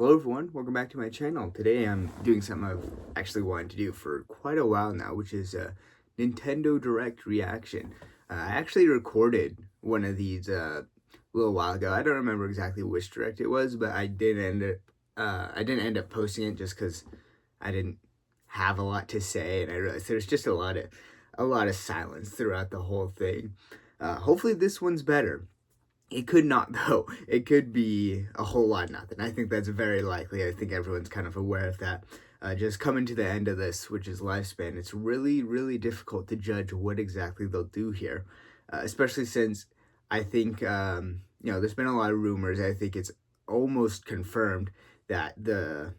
Hello everyone, welcome back to my channel. Today I'm doing something I've actually wanted to do for quite a while now, which is a Nintendo Direct reaction. I actually recorded one of these a little while ago. I don't remember exactly which Direct it was, but I didn't end up posting it just because I didn't have a lot to say, and I realized there's just a lot of silence throughout the whole thing. Hopefully this one's better. It could not, though. It could be a whole lot of nothing. I think that's very likely. I think everyone's kind of aware of that. Just coming to the end of this, which is Lifespan, it's really, really difficult to judge what exactly they'll do here. Especially since I think, there's been a lot of rumors. I think it's almost confirmed that the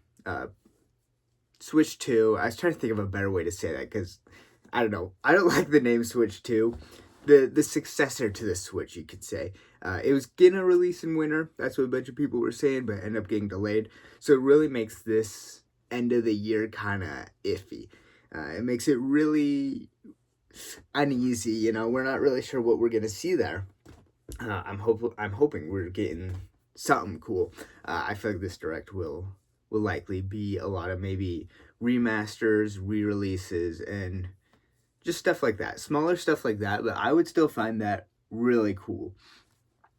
Switch 2, I was trying to think of a better way to say that because, I don't know. I don't like the name Switch 2. The successor to the Switch, you could say. It was gonna release in winter. That's what a bunch of people were saying, but ended up getting delayed. So it really makes this end of the year kind of iffy. It makes it really uneasy. We're not really sure what we're gonna see there. I'm hoping we're getting something cool. I feel like this Direct will likely be a lot of maybe remasters, re-releases, and just stuff like that, smaller stuff like that, but I would still find that really cool.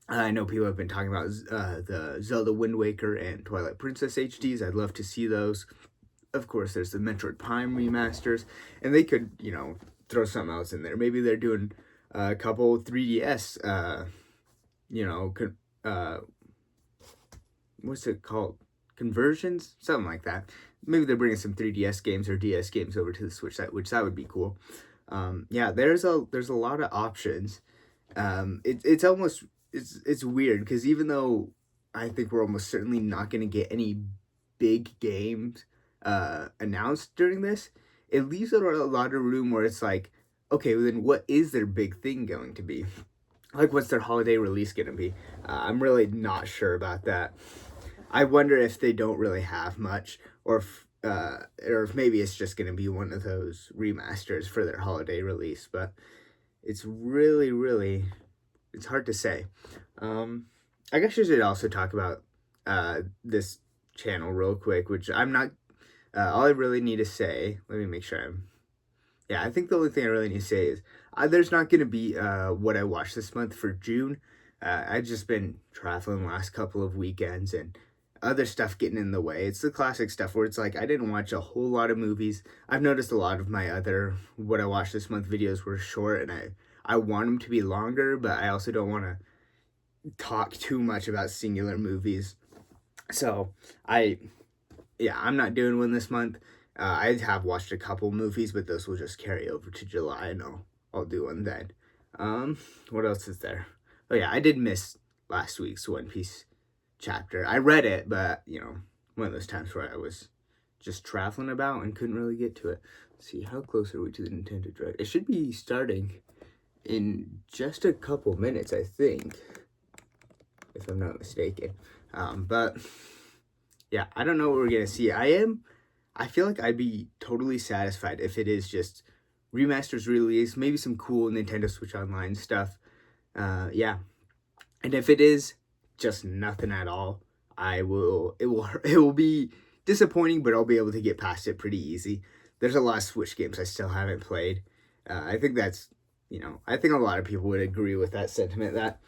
I know people have been talking about the Zelda Wind Waker and Twilight Princess HDs. I'd love to see those. Of course, there's the Metroid Prime remasters, and they could, throw something else in there. Maybe they're doing a couple 3DS, what's it called? Conversions? Something like that. Maybe they're bringing some 3DS games or DS games over to the Switch, which that would be cool. There's a lot of options. It's weird because even though I think we're almost certainly not going to get any big games announced during this, it leaves a lot of room where it's like, okay, well then what is their big thing going to be? Like, what's their holiday release going to be? I'm really not sure about that. I wonder if they don't really have much, or if maybe it's just going to be one of those remasters for their holiday release. But it's really, really, it's hard to say. I guess you should also talk about this channel real quick, which I'm not. All I really need to say. Let me make sure I think the only thing I really need to say is there's not going to be what I watched this month for June. I've just been traveling the last couple of weekends and other stuff getting in the way. It's the classic stuff where it's like I didn't watch a whole lot of movies. I've noticed a lot of my other what I watched this month videos were short, and I want them to be longer, but I also don't want to talk too much about singular movies. So I'm not doing one this month. I have watched a couple movies, but those will just carry over to July, and I'll do one then. What else is there? Oh yeah, I did miss last week's One Piece chapter. I read it, but one of those times where I was just traveling about and couldn't really get to it. Let's see, how close are we to the Nintendo Direct? It should be starting in just a couple minutes, I think, if I'm not mistaken. But yeah, I don't know what we're gonna see. I feel like I'd be totally satisfied if it is just remasters release, maybe some cool Nintendo Switch Online stuff. And if it is just nothing at all, it will be disappointing, but I'll be able to get past it pretty easy. There's a lot of Switch games I still haven't played. I think that's, I think a lot of people would agree with that sentiment that,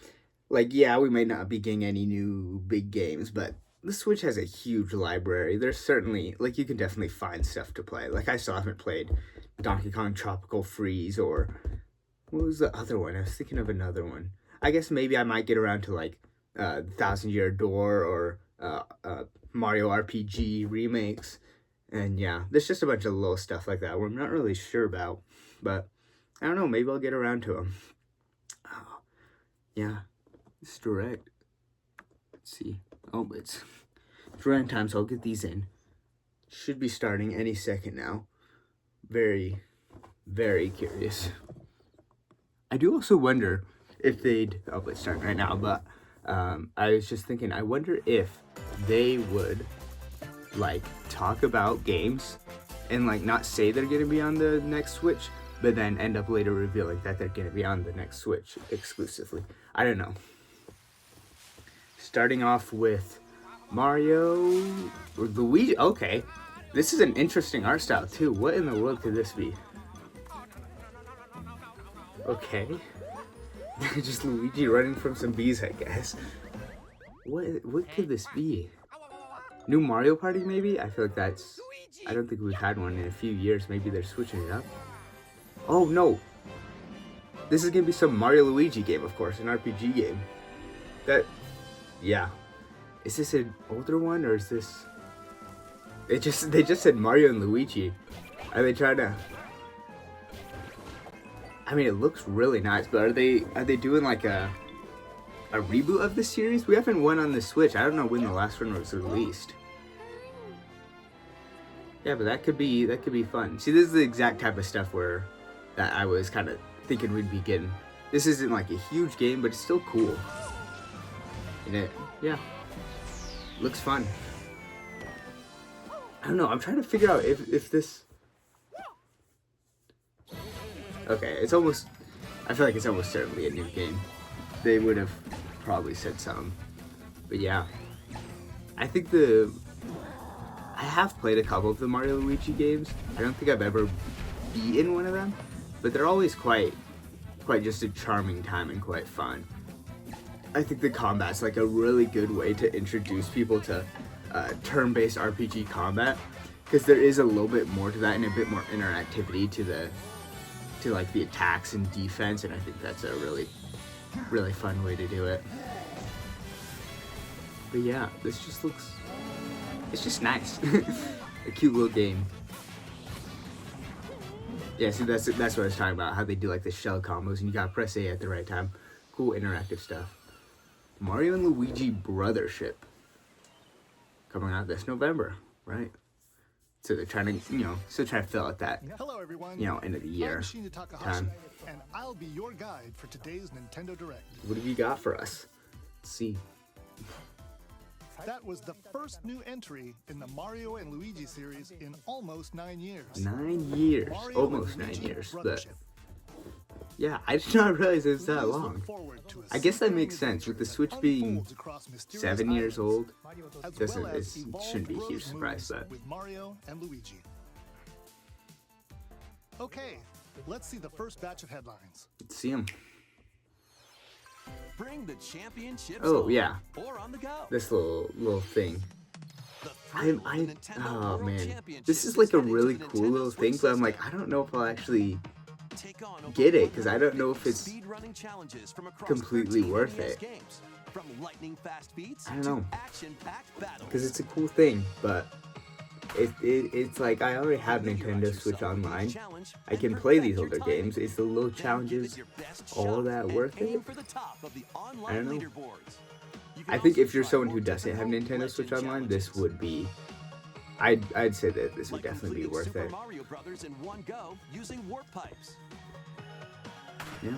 like, yeah, we may not be getting any new big games, but the Switch has a huge library. There's certainly, like, you can definitely find stuff to play. Like, I still haven't played Donkey Kong Tropical Freeze, or what was the other one? I was thinking of another one. I guess maybe I might get around to, like, Thousand Year Door or Mario RPG remakes. And yeah, there's just a bunch of little stuff like that where I'm not really sure about. But I don't know, maybe I'll get around to them. Oh, yeah, it's Direct. Let's see. Oh, it's running time, so I'll get these in. Should be starting any second now. Very, very curious. I do also wonder if they'd... Oh, it's starting right now, but I was just thinking, I wonder if they would, like, talk about games and, like, not say they're going to be on the next Switch, but then end up later revealing that they're going to be on the next Switch exclusively. I don't know. Starting off with Mario or Luigi. Okay, this is an interesting art style too. What in the world could this be? Okay, just Luigi running from some bees, I guess. What could this be? New Mario Party, maybe? I feel like that's... I don't think we've had one in a few years. Maybe they're switching it up. Oh, no. This is going to be some Mario Luigi game, of course. An RPG game. That... Yeah. Is this an older one, or is this... They just said Mario and Luigi. Are they trying to... I mean, it looks really nice, but are they doing like a reboot of the series? We haven't one on the Switch. I don't know when the last one was released. Yeah, but that could be fun. See, this is the exact type of stuff that I was kind of thinking we'd be getting. This isn't like a huge game, but it's still cool. And it, yeah, looks fun. I don't know. I'm trying to figure out if this. Okay, it's almost. I feel like it's almost certainly a new game. They would have probably said something. But yeah, I think I have played a couple of the Mario Luigi games. I don't think I've ever beaten one of them, but they're always quite just a charming time and quite fun. I think the combat's like a really good way to introduce people to turn-based RPG combat, because there is a little bit more to that and a bit more interactivity to like the attacks and defense, and I think that's a really fun way to do it. But yeah, this just looks, it's just nice. A cute little game. Yeah, see, that's what I was talking about, how they do like the shell combos and you gotta press A at the right time. Cool interactive stuff. Mario and Luigi Brothership. Coming out this November, right? So they're trying to, still trying to fill out that, Hello, everyone. End of the year time. And I'll be your guide for today's Nintendo Direct. What have you got for us? Let's see. That was the first new entry in the Mario and Luigi series in almost 9 years. 9 years, Mario almost and 9 Luigi years. But Brothership. yeah, I did not realize it was that Please long. look forward to a I guess that stirring makes sense with the adventure Switch that being unfolds across mysterious 7 years islands, old. as Doesn't well as it evolved shouldn't be a huge Bros surprise, moves but with Mario and Luigi. Okay, let's see the first batch of headlines. let's see them. Bring the championships Oh home, yeah, or on the go. this little thing. The thrill of the I Nintendo oh World man, Championships this is like a heading to really the cool Nintendo little Switch thing, but I'm like, system. I don't know if I'll actually Take on over get it, 'cause I don't know 100 if it's speedrunning challenges from across completely 13 worth NES it. games, from lightning fast beats I don't to know. action-packed battles. Because it's a cool thing, but it's like I already have Nintendo Switch Online. I can play these older games. Is the little challenges all that worth it? I don't know. I think if you're someone who doesn't have Nintendo Switch Online, this would be. I'd say that this would definitely be worth it. Mario Brothers in one go using warp pipes. Yeah.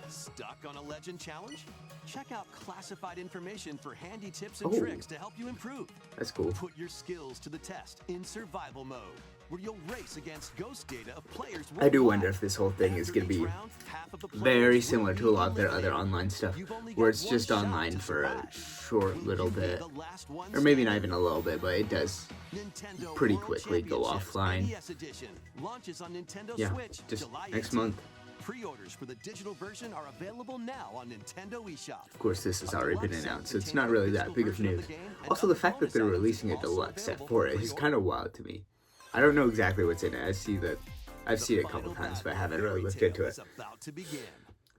Stuck on a legend challenge? Check out classified information for handy tips Oh. and tricks to help you improve. That's cool. Put your skills to the test in survival mode, where you'll race against ghost data of players. I do worldwide. wonder if this whole thing is After going to each be round, half of the very players similar will to a lot of be their other eliminated. online stuff, You've only where got it's one just shot online to for a survive. short Will little you be bit. the last one Or maybe standing? not even a little bit, but it does Nintendo pretty World quickly go Championships offline. NES edition launches on Nintendo Yeah, Switch just July next 18th. month. Pre-orders for the digital version are available now on Nintendo eShop. Of course, this has already been announced, so it's not really that big of news. Also, the fact that they're releasing a deluxe set for it is kind of wild to me. I don't know exactly what's in it. I've seen it a couple times, but I haven't really looked into it.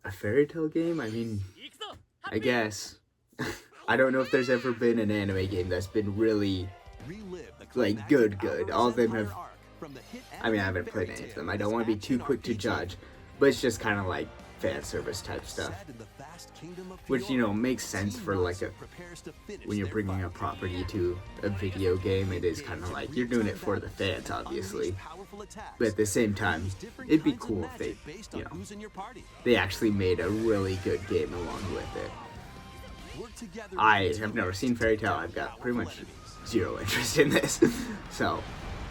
A fairy tale game? I mean, I guess. I don't know if there's ever been an anime game that's been really, like, good. All of them have. I mean, I haven't played any of them. I don't want to be too quick to judge, but it's just kind of like fan service type stuff, which makes sense for like when you're bringing a property to a video game. It is kind of like you're doing it for the fans, obviously, but at the same time, it'd be cool if they actually made a really good game along with it. I have never seen Fairy Tail. I've got pretty much zero interest in this, so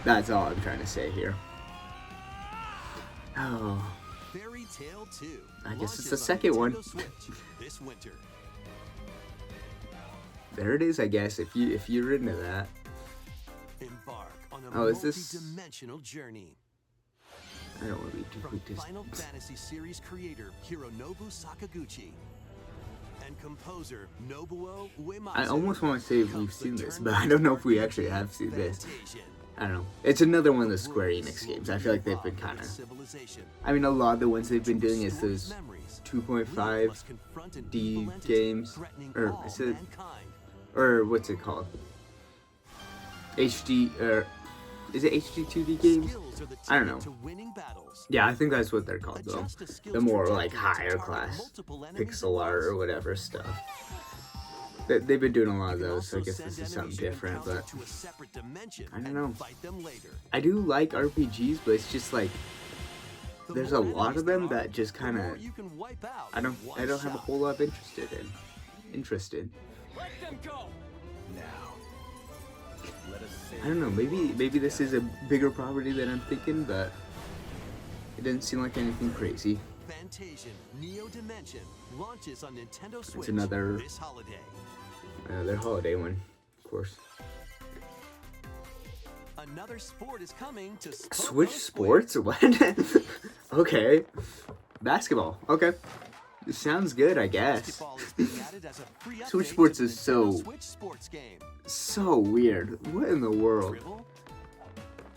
that's all I'm trying to say here. Oh, Fairy Tail 2. I guess it's launches the on second one. Nintendo Switch this winter. there it is, I guess, if you're into that. Embark on a Oh, is this- multi-dimensional journey. I don't want to be too From quick to... Final Fantasy series creator Hironobu Sakaguchi and composer Nobuo Uematsu. I almost want to say we've comes the seen this, turn but I don't know if we RPG actually have seen this. Fantasian. I don't know. It's another one of the Square Enix games. I feel like they've been kind of... Civilization. I mean, a lot of the ones they've been doing is Restore those memories. 2.5 Must confront an D evil entity games, threatening or all is it- mankind. or what's it called? HD, or is it HD 2D games? Skills are the I don't ticket know. to winning battles. Yeah, I think that's what they're called though. Adjust a skill's The more like trajectory to higher target class multiple enemies pixel at art once. or whatever stuff. They've been doing a lot of You can those, so I also guess send this is enemies something you different. encounter But to a separate dimension I don't and know. fight them later. I do like RPGs, but it's just like The there's more a lot enemies of them there are, that just the kind more of you can wipe out I in don't one have a shot. whole lot of interested. Let them go. Now, let us say I don't know. Maybe this is a bigger property than I'm thinking, but it doesn't seem like anything crazy. Fantasian Neo Dimension launches on Nintendo Switch another- this holiday. Their holiday one, of course. Another sport is coming to Switch Sport. Sports? What? Okay. Basketball. Okay. It sounds good, I guess. Basketball is being added as a free Switch update Sports to the is so- Nintendo Switch Sports game. So weird. What in the world? Dribble,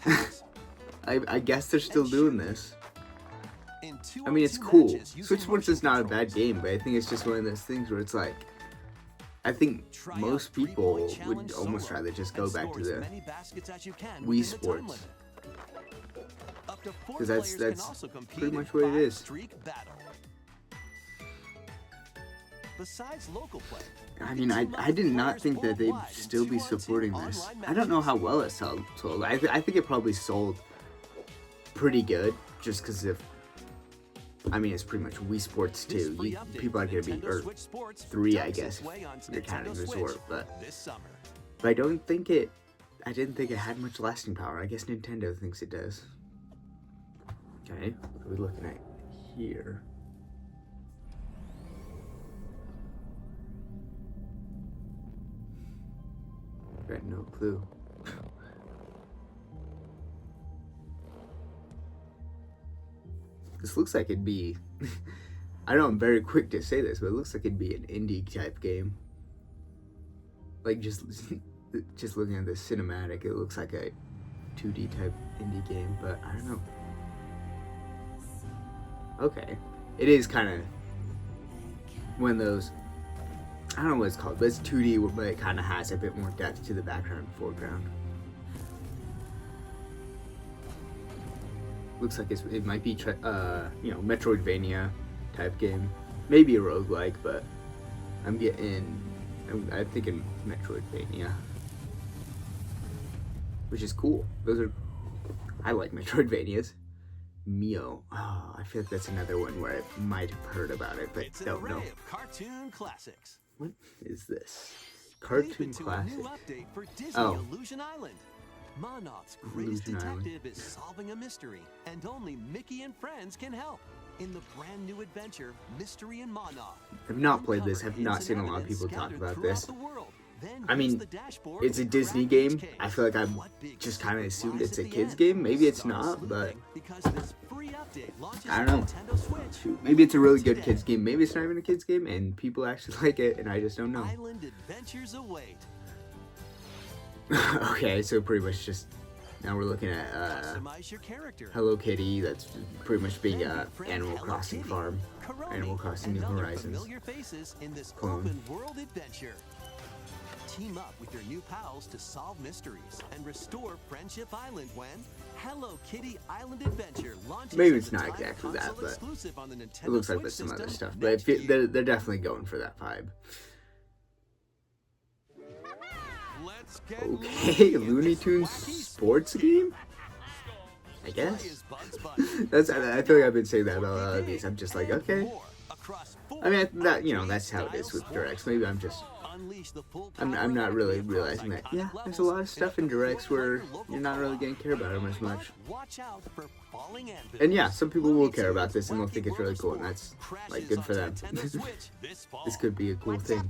pass, I guess they're still doing this. in I mean, it's 2-on-2 cool. matches using Switch Sports motion is not a controls. bad game, but I think it's just one of those things where it's like, I think Try out most 3-point people would challenge almost solo rather just and go back score to as the many baskets as you can Wii within the time Sports. limit. Up to 4 'Cause players that's can also compete pretty in much what it is. 5-streak battle. Besides local play, I you mean, can team up I with did not players think that they'd worldwide in still be 2-on-2 supporting this. online I don't know how matches. well it sold. I think it probably sold pretty good, just because of. I mean, it's pretty much Wii Sports This too. free update People are for gonna be, Nintendo or Switch Sports 3, I dumps guess, its way onto you're Nintendo counting Switch Resort, but this summer. I don't think it. I didn't think it had much lasting power. I guess Nintendo thinks it does. Okay, what are we looking at here? Got no clue. This looks like it'd be. I know I'm very quick to say this, but it looks like it'd be an indie type game. Like just looking at the cinematic, it looks like a 2D type indie game, but I don't know. Okay, it is kind of one of those. I don't know what it's called, but it's 2D, but it kind of has a bit more depth to the background and foreground. Looks like it might be, Metroidvania type game. Maybe a roguelike, but I'm thinking Metroidvania. Which is cool. I like Metroidvanias. Mio. Oh, I feel like that's another one where I might have heard about it, but It's an don't array know. of cartoon classics. What is this? Leap Cartoon into classic. a new update for Disney Oh. Illusion Island. Monoth's greatest Illusion Island. detective is solving a mystery, and only Mickey and friends can help. In the brand new adventure, Mystery in Monoth. I've not played this. Uncover Have not hints seen a and lot of evidence people talk scattered about throughout this. the world. Then I use mean, the dashboard it's a to Disney crack each game. case. I feel like I What big just kind of secret assumed lies it's a at the kid's end? game. Maybe it's Start not, but sleuthing, because this free update launches I don't on know. Nintendo Switch. shoot, maybe it's a really good Today. kids game. Maybe it's not even a kids game, and people actually like it, and I just don't know. Island adventures await. Okay, so pretty much just now we're looking at Customize your character. Hello Kitty. That's pretty much being Then a befriend Animal Hello Crossing Kitty, farm. Karoni, Animal Crossing New and other Horizons. familiar faces in this Clone. open world adventure. Team up with your new pals to solve mysteries and restore Friendship Island when Hello Kitty Island Adventure launches. Maybe as it's a not time exactly that, console but exclusive on the Nintendo It looks like Switch there's some other system stuff, but I next feel, year. they're definitely going for that vibe. Let's get Okay, loony in Looney this Tunes wacky sports game. I Play guess. as Bugs Bunny. That's. I feel like I've been saying that about a lot of these. I'm just like, And okay. more across four I mean, that arcade that's how it is with style directs. sports. Maybe I'm just. Unleash the full I'm power not of really across realizing that. iconic Yeah, there's a levels lot of stuff in and up to directs where 4-player local you're not really co-op. going to care about them as much. But watch out for falling anvils. And yeah, some people will Looney care about Tunes this and they'll Wacky think it's World really of cool, and Sports that's like crashes good for on them. Nintendo Switch this fall. This could be a cool thing.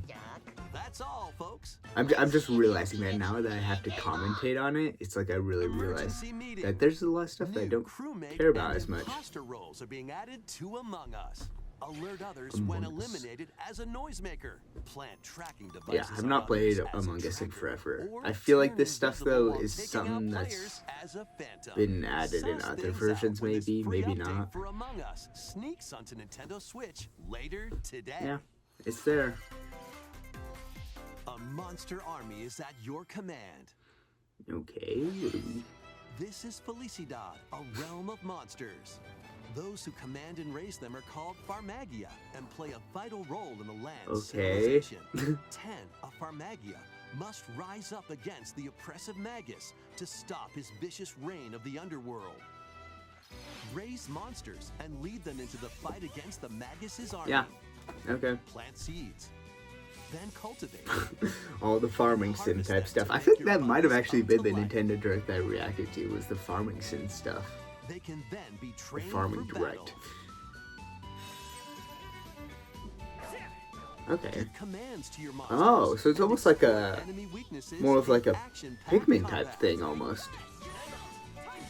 That's all, folks. I'm just realizing that now that I have to commentate on it, it's like I really realize Emergency meeting. that there's a lot of stuff that I New don't crewmate care about and as much. imposter roles are being added to Among Us. Alert others when eliminated as a noisemaker. Plant tracking devices. Yeah, I've on not played others as a Among Us in tracker, forever. or I feel like turn this stuff invisible though while is taking something out that's players as a phantom. been added in Suss other things versions, out with this maybe, free maybe update not. For Among Us sneaks onto Nintendo Switch later today. Yeah, it's there. A monster army is at your command. Okay. This is Felicidad, a realm of monsters. Those who command and raise them are called Farmagia and play a vital role in the land's Okay. civilization. 10 of Farmagia must rise up against the oppressive Magus to stop his vicious reign of the underworld. Raise monsters and lead them into the fight against the Magus' army. Yeah. Okay. Plant seeds. Then cultivate. All the farming sim type stuff. I think that might have actually been the Nintendo Direct that I reacted to, was the farming sim stuff. They can then be The trained farming for direct. battle. Okay. Give commands to your monsters Oh, so it's and almost like explore a enemy weaknesses more of like in a action-packed Pikmin type combat. thing almost.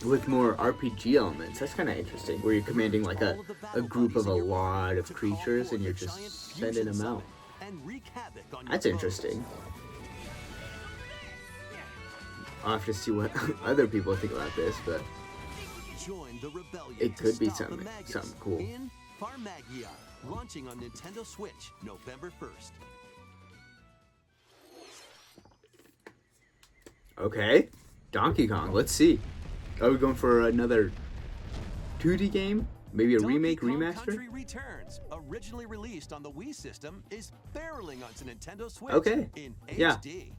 With more RPG elements. That's kind of interesting. Where you're commanding like a group of a lot of creatures and you're just sending them out. And wreak havoc on your That's foes. interesting. I'll have to see what other people think about this, but Join the rebellion it to could be stop the something Magus cool. in Farmagia, launching on Nintendo Switch November 1st. Okay. Donkey Kong, let's see. Are we going for another 2D game? Maybe a Donkey remake, Kong remaster? Country Returns, originally released on the Wii system, is barreling onto Nintendo Switch Okay. in Yeah. HD.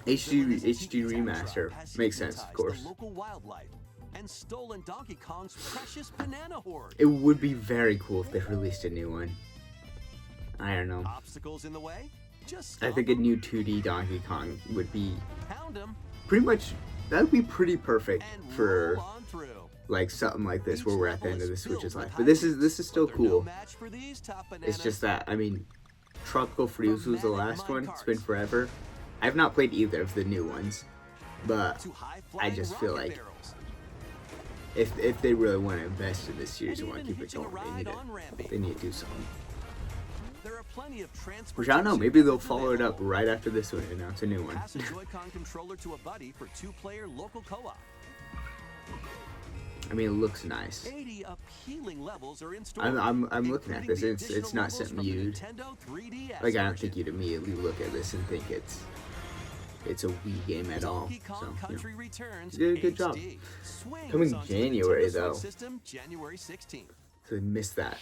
HD remaster. Has Makes sense, of hypnotized course. The local wildlife and stolen Donkey Kong's precious banana hoard. It would be very cool if they released a new one. I don't know. Obstacles in the way? Just I stop think a 'em, new 2D Donkey Kong would be pound 'em, pretty much, that would be pretty perfect and for roll on through. like something like this where Each we're at the level end of the is filled Switch's with life. But this is hijinks, still but they're no cool. match for these top It's bananas. just that, I mean, Tropical Freeze was the Manic last one. Minecarts. It's been forever. I've not played either of the new ones, but To high-flying just feel rocket like barrels. if they really want to invest in this series and And want to even keep it hitching a going, ride on Rampy. they need to do something. There are plenty of Which I don't know, transportation maybe they'll methods follow it up available. right after this one and announce a new one. Pass a Joy-Con controller to a buddy for 2-player local co-op. I mean, it looks nice. 80 appealing levels are in store. I'm looking at including this. the It's additional not levels something from the you'd Nintendo 3DS like. I don't version. think you'd immediately look at this and think it's a Wii game at all. Donkey So, Kong you know. Country Returns You did a good job. HD. Swings Coming onto the January, Nintendo Switch though. System, January 16th. So missed that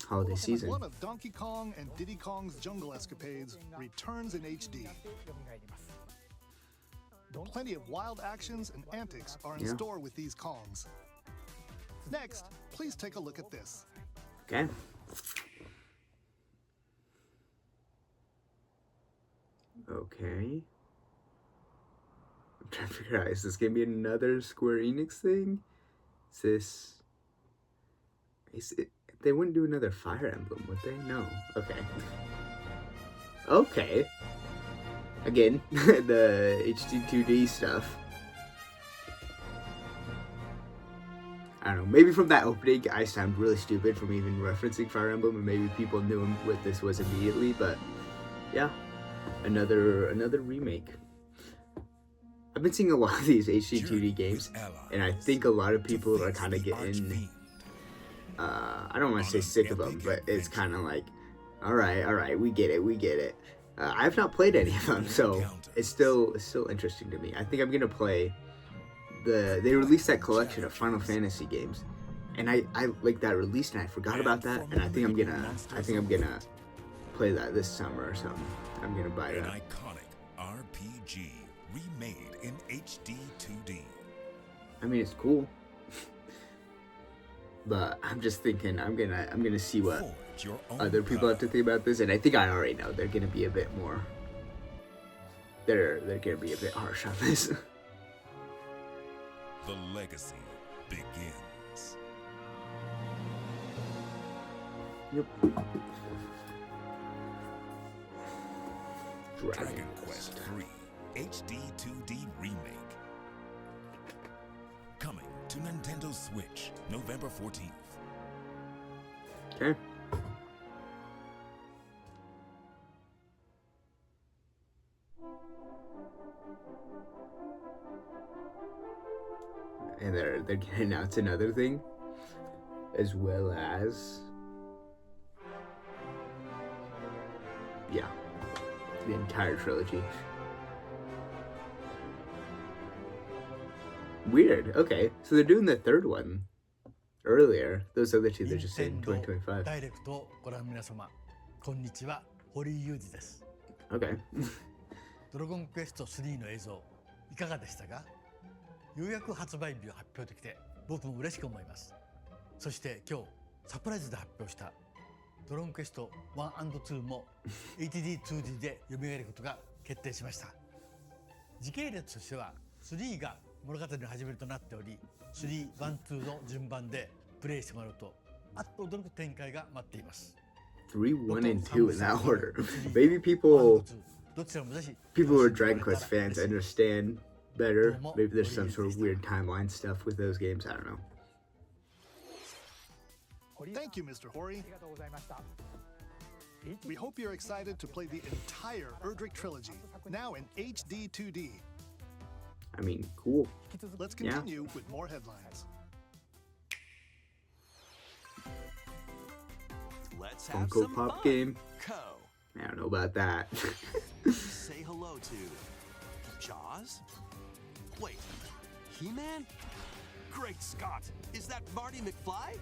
holiday season. One of Donkey Kong and Diddy Kong's jungle escapades returns in HD. Plenty of wild actions and antics are in Yeah. store with these Kongs. Next, please take a look at this. Okay. Okay. I'm trying to figure out, is this gonna be another Square Enix thing? Is it, they wouldn't do another Fire Emblem, would they? No. Okay. Okay. Again, the HD 2D stuff. I don't know, maybe from that opening I sound really stupid from even referencing Fire Emblem, and maybe people knew what this was immediately, but yeah, another remake. I've been seeing a lot of these HD 2D games, and I think a lot of people are kind of getting, I don't want to say sick of them, but it's kind of like, all right, we get it. I have not played any of them, so it's still interesting to me. I think I'm gonna play they released that collection of Final Fantasy games, and I like that release, and I forgot about that, and I think I'm gonna play that this summer or something. I'm gonna buy An that. iconic RPG remade in HD 2D. I mean, it's cool, but I'm just thinking I'm gonna see what Forge your own other people have to think about this, and I think I already know they're gonna be a bit more. They're gonna be a bit harsh on this. The legacy begins. Yep. Dragon Quest III HD 2D Remake. Coming to Nintendo Switch November 14th. Okay. And they're gonna announce another thing, as well as the entire trilogy. Weird. Okay, so they're doing the third one earlier. Those other two, they're just saying 2025. ダイレクトをご覧の皆様、こんにちは、堀井裕二です。Okay. ドラゴンクエスト3の映像、いかがでしたか？ようやく発売日を発表できて、僕も嬉しく思います。そして今日、サプライズで発表したドラゴンクエスト 1&2 も HD2D で蘇ることが決定しました。時系列としては3が物語の始まりとなっており、3、1、2の順番でプレイしてもらうと、あっと驚く展開が待っています。3, 1, and 2 in that order. Maybe people who are Dragon Quest fans understand better. Maybe there's some sort of weird timeline stuff with those games. I don't know. Thank you, Mr. Hori. We hope you're excited to play the entire Erdrick trilogy, now in HD 2D. I mean, cool. Let's continue with more headlines. Let's have Funko some Pop fun. game. Co. I don't know about that. Say hello to Jaws? Wait, He-Man? Great Scott! Is that Marty McFly?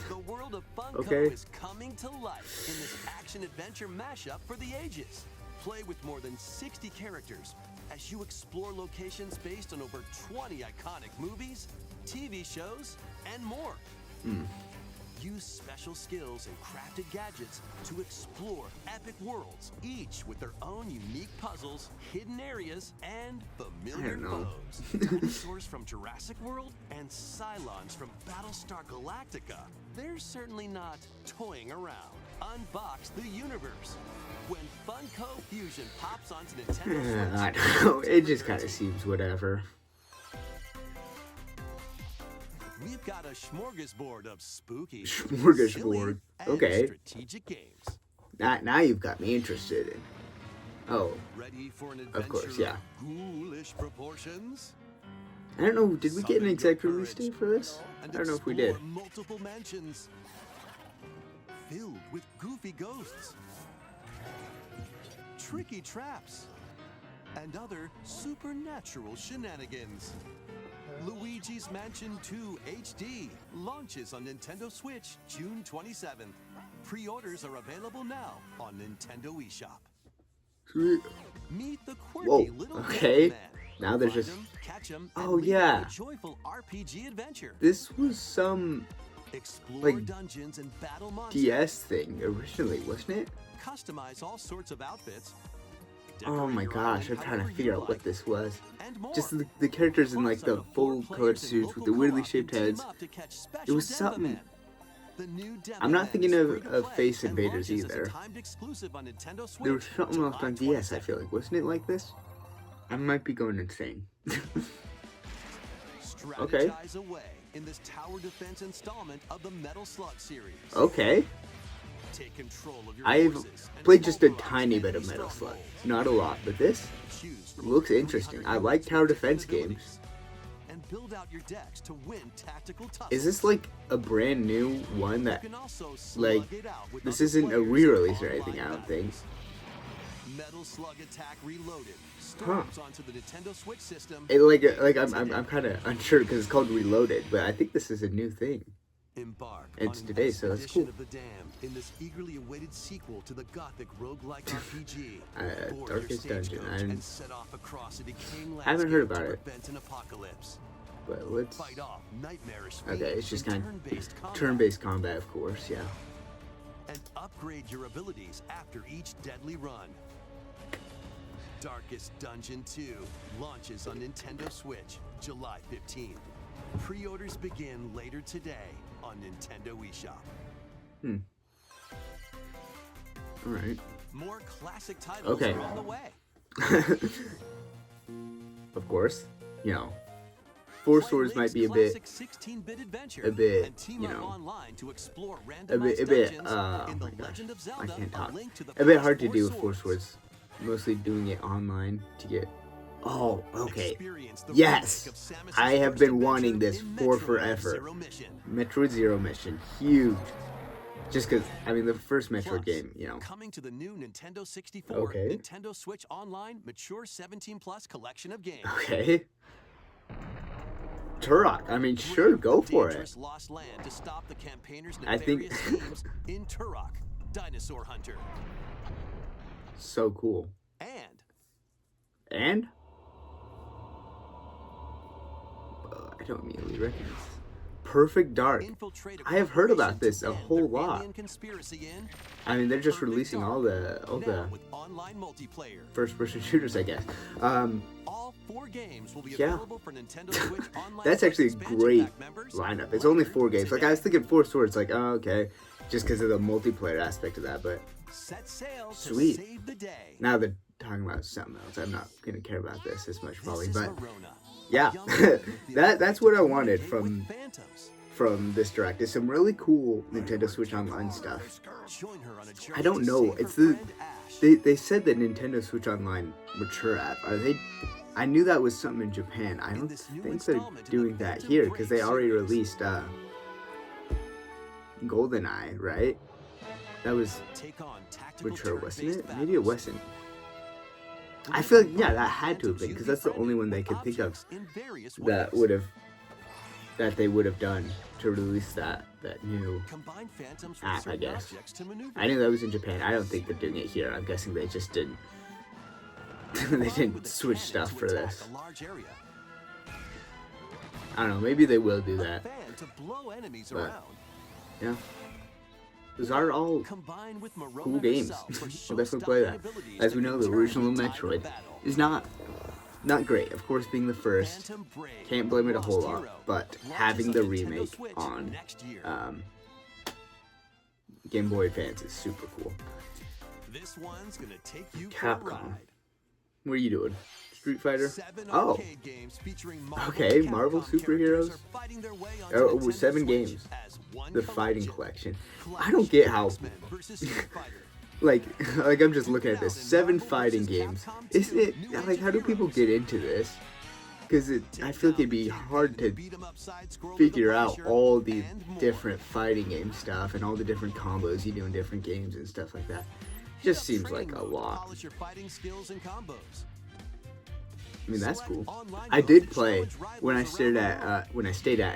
The world of Funko Okay. is coming to life in this action-adventure mashup for the ages. Play with more than 60 characters as you explore locations based on over 20 iconic movies, TV shows, and more. Use special skills and crafted gadgets to explore epic worlds, each with their own unique puzzles, hidden areas, and familiar know. foes. Dinosaurs from Jurassic World and Cylons from Battlestar Galactica. They're certainly not toying around. Unbox the universe. When Funko Fusion pops onto Nintendo I Switch, don't know. It just kind of seems whatever. we've got a smorgasbord of spooky, Smorgasbord. silly, and Okay. strategic games. Now you've got me interested in. Oh, Ready for an Of course, adventure yeah. ghoulish proportions? I don't know. Did we get an Summon exact your release courage date for this? and I don't know if we did. explore multiple mansions filled with goofy ghosts, tricky traps, and other supernatural shenanigans. Luigi's Mansion 2 HD launches on Nintendo Switch June 27th. Pre-orders are available now on Nintendo eShop. Sweet. Meet the quirky Whoa, little okay. man. Now there's Find just- him, catch him, Oh, and lead him yeah. on a joyful RPG adventure. This was some Explore like, dungeons and battle monsters. DS thing originally, wasn't it? Customize all sorts of outfits. Oh Decorate my your gosh, own I'm trying to however figure you out what like, this was. and more. Just the characters in like Plus, the up to full 4 colored players in suits with the local weirdly co-op shaped can team heads. up to catch It special was Demba something. Man. The new Demba I'm not Man thinking is of- free to of play Face and Invaders launches as a either. timed exclusive on Nintendo Switch There was something else July on DS, I 22nd. feel like. Wasn't it like this? I might be going insane. Strategize away in this tower defense installment of the Metal Slug series. Okay. Take control of your I've forces and played just a pulverize tiny bit enemy of Metal Slug. strongholds. Not a lot, but this Choose from looks over interesting. 300 I like units tower with different defense games. abilities. And build out your decks to win tactical tussles. Is this like a brand new one You that can also like, slug it out with this other isn't a players re-release or in anything, I online don't think. battles. Metal Slug Attack Reloaded storms onto the Nintendo Switch system. I'm kind of unsure because it's called Reloaded, but I think this is a new thing. Embark It's on today, an so that's expedition cool. of the damned in this eagerly awaited sequel to the gothic roguelike RPG. Board Darkest your Dungeon. stagecoach I and set off across a decaying haven't heard landscape about to it. prevent an apocalypse. But let's. Fight off nightmarish Okay, fiends it's just in kind turn-based of combat. turn-based combat, of course. Yeah. And upgrade your abilities after each deadly run. Darkest Dungeon 2 launches on Nintendo Switch July 15th. Pre-orders begin later today on Nintendo eShop. All right. More classic titles Okay. are on the way. Of course, you know, Four Swords might be a bit, 16-bit adventure a bit, and team you up know, online to explore a randomized bit, dungeons oh in The my gosh, Legend of I Zelda: can't talk. A Link to the A bit Past hard to Four do with Four Swords. Mostly doing it online to get. Oh, okay. Experience the Yes, remake of Samus's I have first been adventure wanting this in for Metroid forever. Zero Mission. Metroid Zero Mission, huge. Just because, I mean, the first Metroid Plus, game, you know. Coming to the new Nintendo 64, Okay. Nintendo Switch Online Mature 17 Plus collection of games. Okay. Turok, I mean, sure, Brave go the for it. dangerous Lost Land to stop the campaigners' I think- nefarious schemes in Turok, Dinosaur Hunter, So cool. and And? I don't immediately recognize. Perfect Dark. infiltrate. I have heard about corporation this to a end whole their lot. alien conspiracy in I mean, they're just Perfect releasing Dark, all the now with online multiplayer. first-person shooters, I guess. All 4 games will be Yeah. available for Nintendo Switch Online. That's Plus actually a expansion great pack members lineup. It's only later 4 games. Like, I today. was thinking Four Swords, like, oh, okay, just because of the multiplayer aspect of that, but Set sail to Sweet. save the day. now they're talking about something else. I'm not gonna care about this as much, probably, This is but Verona, yeah, a young woman with the that's ability what to I wanted communicate with from phantoms. this direct is some really cool Nintendo Switch Online stuff. Join her on a journey I don't to know. save It's her the friend Ash. they said that Nintendo Switch Online mature app. Are they? I knew that was something in Japan. I don't this new think they're installment in the doing that Phantom here because they Brave already series. released GoldenEye, right? That was Take on tactical mature, wasn't turn-based it? Maybe it battles. wasn't. I feel like yeah, that had to have been because that's the only one they could think of In various that ways. would have they would have done to release that new Combine phantoms with app, I certain guess. objects to maneuver. I knew that was in Japan. I don't think they're doing it here. I'm guessing they just didn't. they Combine didn't with a switch cannon stuff to for attack this. a large area. I don't know. Maybe they will do A that. fan to blow enemies But- around. Yeah. Those are all Combine with Morona cool games. herself for We'll definitely play that. show-stopping abilities As we that know, can the turn original the tide of Metroid battle. is not great. Of course, being the first, Phantom Brave, can't blame it a Lost whole lot. Hero, But launches having on the Nintendo remake Switch on next year. Game Boy Advance is super cool. This one's gonna take you for Capcom. a ride. What are you doing? Street Fighter? 7 Oh, arcade games featuring Marvel okay, and Marvel Capcom superheroes. characters are fighting their way onto Oh, Nintendo 7 Switch games. as one The fighting collection. collection. I don't get how X-Men versus Street Fighter. like I'm just looking at this 7 fighting games. Isn't it like how do people get into this? Because I feel like it'd be hard to figure out all the different fighting game stuff and all the different combos you do in different games and stuff like that. Just seems like a lot. Polish your fighting skills and combos. I mean that's cool. I did play when I stayed at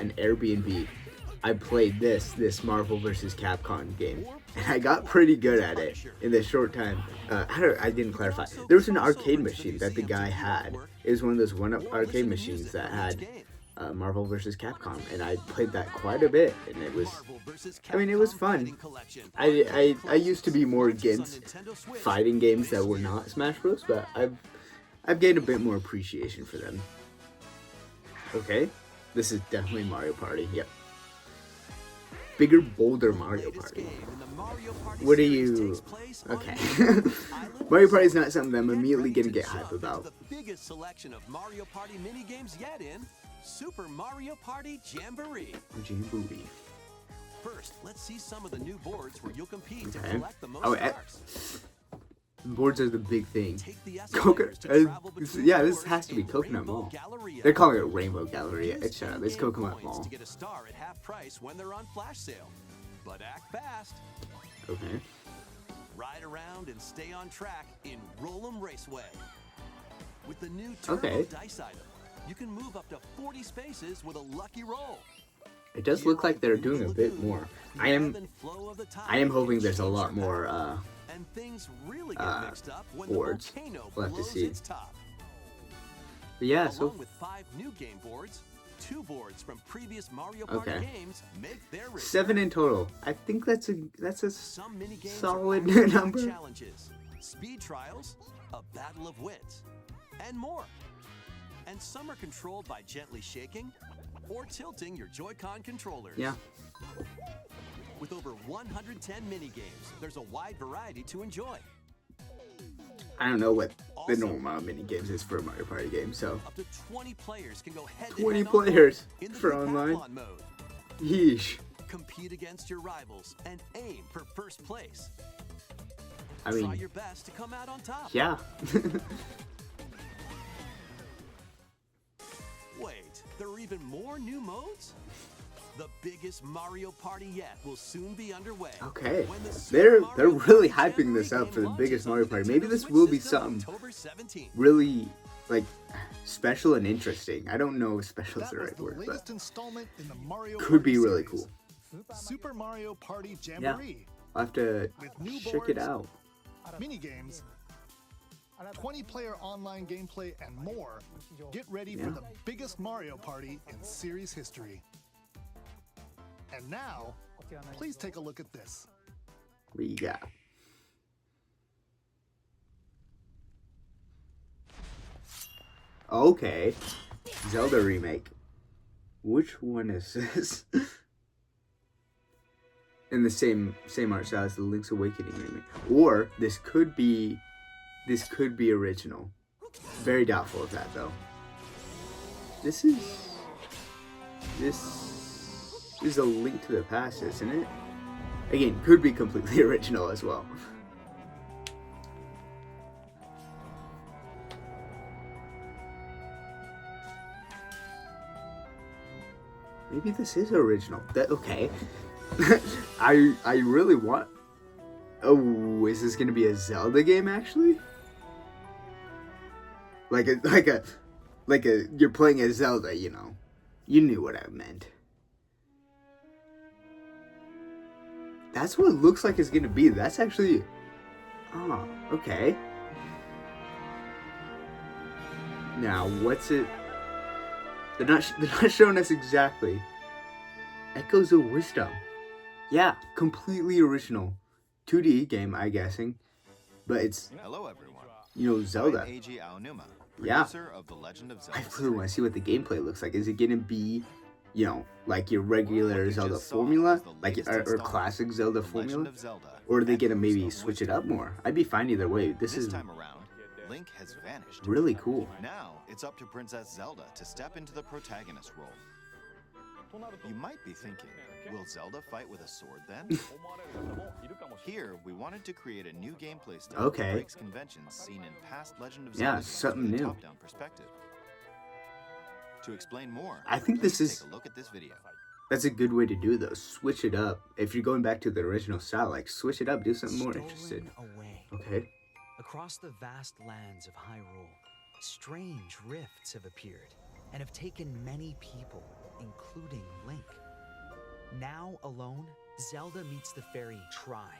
an Airbnb. I played this Marvel vs. Capcom game, and I got pretty good at it in this short time. I didn't clarify. There was an arcade machine that the guy had. It was one of those one-up arcade machines that had Marvel vs. Capcom, and I played that quite a bit, and it was. I mean, it was fun. I used to be more against fighting games that were not Smash Bros, but I've gained a bit more appreciation for them. Okay, this is definitely Mario Party. Yep. Bigger, bolder Mario Party. What are you? Okay. Mario Party is not something that I'm immediately gonna get hype about. The biggest selection of Mario Party mini games yet in Super Mario Party Jamboree. Jamboree. First, let's see some of the new boards where you'll compete to Okay. collect the most Oh, stars. Boards are the big thing. Take the Coconut. escalators to travel between Yeah, this floors has to be in Coconut Rainbow Mall. Galleria. They're calling it Rainbow Galleria. Use It's shut up. It's in-game Coconut coins Mall. to get a star at half price when they're on flash sale. But act fast. Okay. Ride around and stay on track in Roll'em Raceway. With the new Turbo Okay. Dice item, you can move up to 40 spaces with a lucky roll. It does look like they're doing a bit more. I am hoping there's a lot more And things really get mixed up when boards. the volcano We'll have to blows see. its top. But yeah, Along so with 5 new game boards, 2 boards from previous Mario Party Okay. games make their return. 7 in total. I think that's a Some mini games solid are action-packed number. challenges, speed trials, a battle of wits, and more. And some are controlled by gently shaking or tilting your Joy-Con controllers. Yeah. With over 110 mini games, there's a wide variety to enjoy. I don't know what the Also, normal amount of mini games is for a Mario Party game, so Up to 20 players can go head 20 to head players in the for online? decathlon mode. yeesh. Compete against your rivals and aim for first place. I Try mean, your best to come out on top. yeah. Wait, there are even more new modes? The biggest Mario Party yet will soon be underway. Okay. When the Super They're Mario really Party hyping this Jamboree up for the game biggest launches on Mario the Party. Maybe Nintendo this Switch will be system something October 17th. really like special and interesting. I don't know if special is That the was right the word, latest but installment in the Mario could be Party really series, cool. Super Mario Party Jamboree. I'll have to With new check it boards, out. Mini games, 20-player online gameplay, and more. Get ready for Yeah. the biggest Mario Party in series history. And now, please take a look at this. What you got? Okay. Zelda remake. Which one is this? In the same art style as the Link's Awakening remake. Or this could be original. Very doubtful of that though. This is a Link to the Past, isn't it? Again, could be completely original as well. Maybe this is original. Okay. I really want. Oh, is this gonna be a Zelda game actually? Like a you're playing as Zelda, you know. You knew what I meant. That's what it looks like it's gonna be. That's actually. Oh, okay. Now, what's it? They're not showing us exactly. Echoes of Wisdom. Yeah, completely original. 2D game, I'm guessing. But it's, Hello, everyone. you know, Zelda. I'm Eiji Aonuma, Yeah. producer of the Legend of Zelda. I really want to see what the gameplay looks like. Is it gonna be, you know, like your regular What you Zelda just saw formula? was the Like latest or installment classic Zelda of The Legend formula? of Zelda, Or are they gonna Echoes maybe of switch it Wisdom. up more? I'd be fine either way. This This is time around, Link has vanished. really cool. Now it's up to Princess Zelda to step into the protagonist role. You might be thinking, will Zelda fight with a sword then? Here, we wanted to create a new gameplay style Okay. that breaks conventions seen in past Legend of Yeah, Zelda games something from a new. top-down perspective. To explain more, I think this please is- take a look at this video. That's a good way to do it though. Switch it up. If you're going back to the original style, like switch it up, do something more interesting. Stolen away. Okay. Across the vast lands of Hyrule, strange rifts have appeared and have taken many people, including Link. Now alone, Zelda meets the fairy Tri,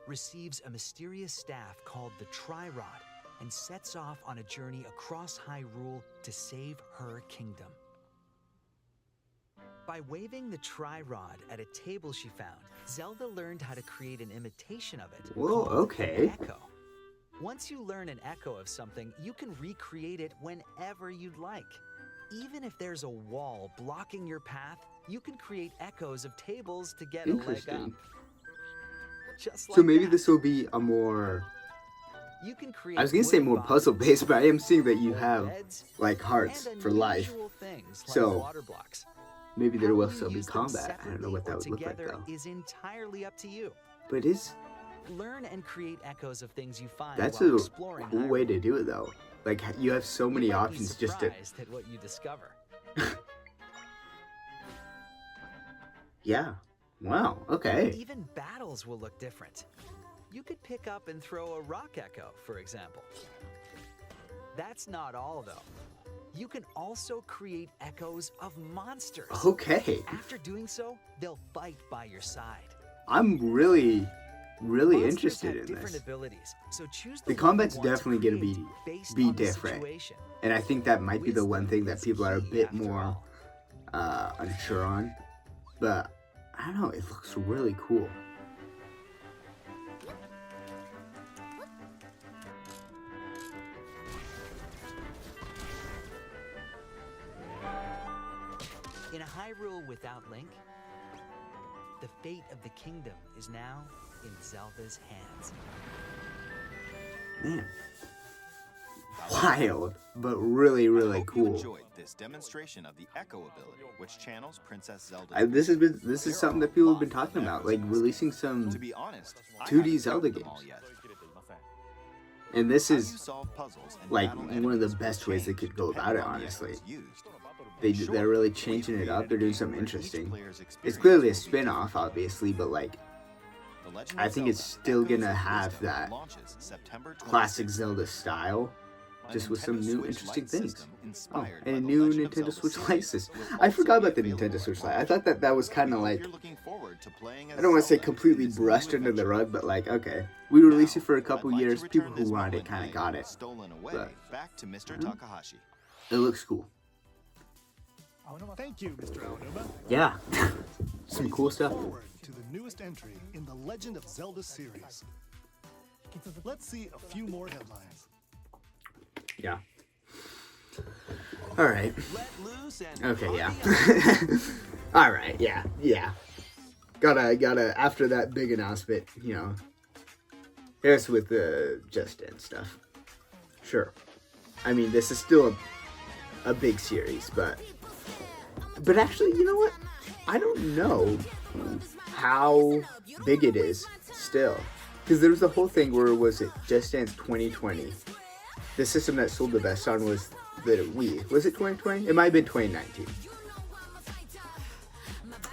receives a mysterious staff called the Tri-Rod, and sets off on a journey across Hyrule to save her kingdom. By waving the Tri-Rod at a table she found, Zelda learned how to create an imitation of it. Whoa, called okay. an echo. Once you learn an echo of something, you can recreate it whenever you'd like. Even if there's a wall blocking your path, you can create echoes of tables to get a leg up. Interesting. Just like So maybe that. this will be a more. You can create I was gonna say wooden more puzzle bodies, based, but I am seeing that you old have beds, like hearts and for life. unusual things like So, water blocks. Maybe there How will you still be use them combat. I don't know what that separately would or look like together though. is entirely up to you. But it's Learn and create echoes of things you find that's while a exploring cool way to Hyrule. do it though. Like you have so many You might be options just to. surprised at what you discover. Yeah. Wow. Okay. Even battles will look different. You could pick up and throw a rock echo, for example. That's not all, though. You can also create echoes of monsters. Okay. After doing so, they'll fight by your side. I'm really Monsters interested have in different this. abilities, so choose The the one you combat's want to definitely gonna create be based be on the different. situation. And I think that might be the one thing that Wisdom people are a is key, bit after more all. unsure on. But I don't know, it looks really cool. In a Hyrule without Link, the fate of the kingdom is now in Zelda's hands. Man. Wild, but really, I really hope you cool. enjoyed this demonstration of the Echo ability, which channels Princess Zelda. This is something that people have been talking about, like releasing some To be honest, I 2D haven't Zelda solved them all games. yet. And this How you is solve puzzles and like battle one of the enemies will best ways they change could go about depending it, on the honestly. echoes used. They're really changing it up. They're doing something interesting. It's clearly a spin-off, obviously, but like I think it's still gonna have that classic Zelda style, just with some new interesting things. Oh, and a new Nintendo Switch Lite system. I forgot about the Nintendo Switch Lite. I thought that was kind of like, I don't want to say completely brushed under the rug, but like, okay, we released it for a couple years. People who wanted it kind of got it. Stolen away But- back to Mr. Takahashi. It looks cool. Thank you, Mr. Aonuma. Yeah, some cool stuff. Forward to the newest entry in the Legend of Zelda series. Let's see a few more headlines. Yeah. All right. Let loose and Okay, yeah. party on. All right, yeah. Gotta, after that big announcement, you know, here's with the Just Dance stuff. Sure. I mean, this is still a big series, but actually, you know what? I don't know how big it is still. Because there was the whole thing where, was it Just Dance 2020? The system that sold the best on was the Wii. Was it 2020? It might have been 2019.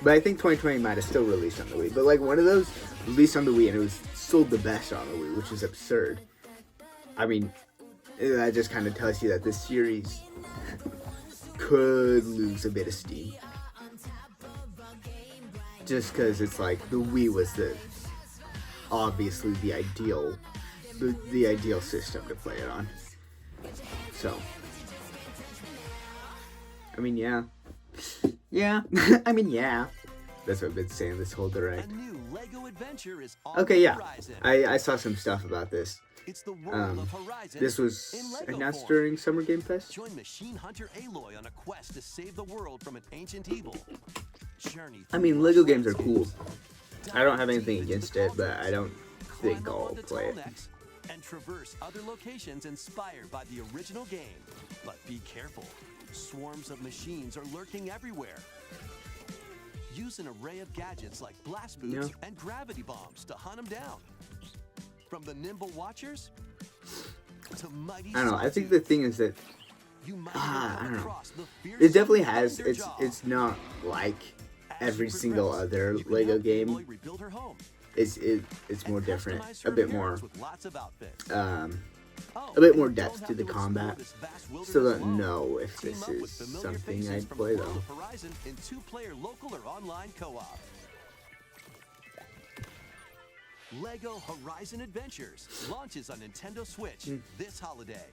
But I think 2020 might have still released on the Wii. But like one of those released on the Wii and it was sold the best on the Wii, which is absurd. I mean, that just kind of tells you that this series could lose a bit of steam. Just because it's like the Wii was obviously the ideal system to play it on. So, I mean, yeah. I mean, yeah. That's what I've been saying this whole direct. A new Lego adventure is on Okay, the yeah. horizon. I saw some stuff about this. It's the world of Um, Horizon. This was in Lego announced form. during Summer Game Fest. Join Machine Hunter Aloy on a quest to save the world from an ancient evil. Journey I mean, Lego games are cool. I don't have anything against it, but I don't think I'll play it. And traverse other locations inspired by the original game. But be careful. Swarms of machines are lurking everywhere. Use an array of gadgets like blast boots Yeah. and gravity bombs to hunt them down. From the nimble watchers to mighty I don't know. I think the thing is that you might I come don't know. across the it definitely fearsome has. Thunderjaw. It's not like As every you single progress, other you can Lego help game. Aloy rebuild her home It's more and different, customize a her bit more appearance with lots of outfits. a bit more and you depth don't to have the explore combat. this vast wilderness Still don't alone. know if Team this up with is familiar something faces I'd from play the world though. of Horizon in 2-player local or online co-op. Lego Horizon Adventures launches on Nintendo Switch this holiday.